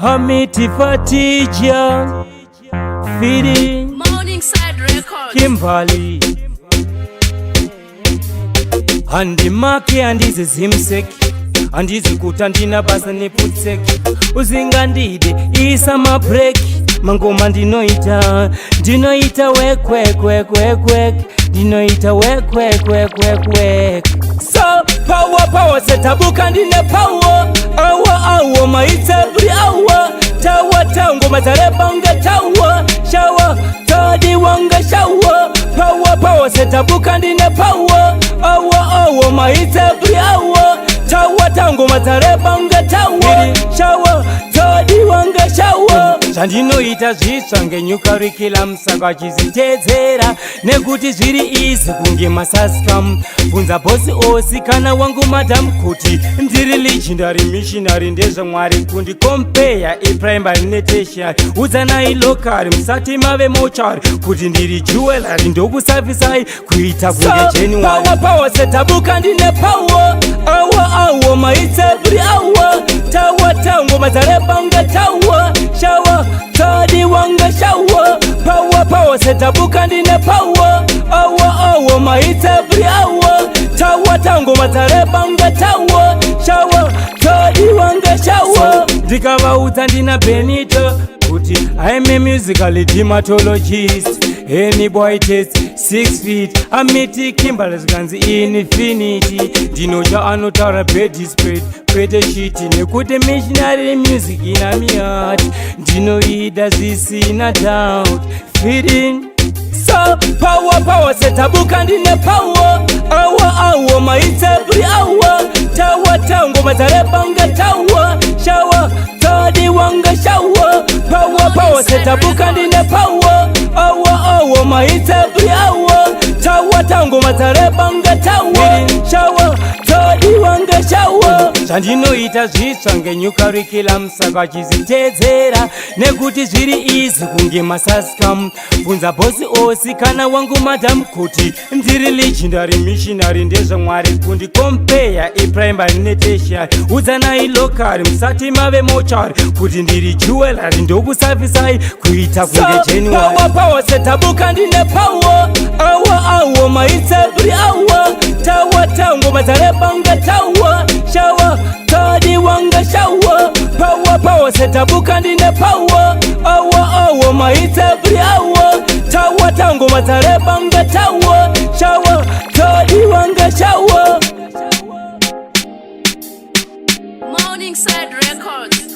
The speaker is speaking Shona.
Hamiti Fatija Fidi Morningside Records Kimbali Handi maki handizi zimseki handizi kuta ndina basa neputseki uzingandide isa mabreki mangoma ndinoita wek ndinoita wek so power setabuka ndine power awa maitse every hour tawa ngoma zareba unge tawa shawa tadi wanga shawa power setabuka ndine power awa maitse every hour tawa ngoma zareba unge tawa shawa tadi wanga shawa zvandinoita zvitsva ngenyukarikila musaka chizitedzera nekuti zviri izi kunge masaskamu bvunza bosi osi kana wangu madam kuti ndiri legendary missionary ndezvamwari kundikompeya eprimary netertiary udzanai lokari musati mave mochari kuti ndiri jewelry ndokusafisai kuita kunge January power setabuka ndine power awa maitse every hour tawa ngoma zareba unge tawa shawa tadi wanga shawa power setabuka ndine power awa maitse every hour tawa ngoma zareba unge tawa shawa tadi wanga shawa ndikavaudza ndina Benito kuti I am a musical dermatologist any boy test 6 feet amiti Kimbali zganzi infinity ndinocha anotaura bed spread kwete shiti nekuti missionary music ina mihati ndinoida zvisina doubt feeding so power setabuka ndine power awa maitse every hour tawa ngoma zareba unge tawa shawa tadi wanga shawa power setabuka ndine power awa maitse every hour tawa ngoma zareba unge tawa shawa tadi wanga shawa zvandinoita zvitsva ngenyukarikila musaka chizitedzera nekuti zviri izi kunge masaskamu bvunza bosi osi kana wangu madam kuti ndiri legendary missionary ndezvamwari kundikompeya eprimary netertiary udzanai lokari musati mave mochari kuti ndiri jewelry ndokusafisai kuita kunge January power setabuka ndine power awa maitse every hour tawa ngoma zareba unge tawa shawa tadi wanga shawa power setabuka ndine power awa maitse every hour tawa ngoma zareba unge tawa shawa tadi wanga shawa Morningside Records.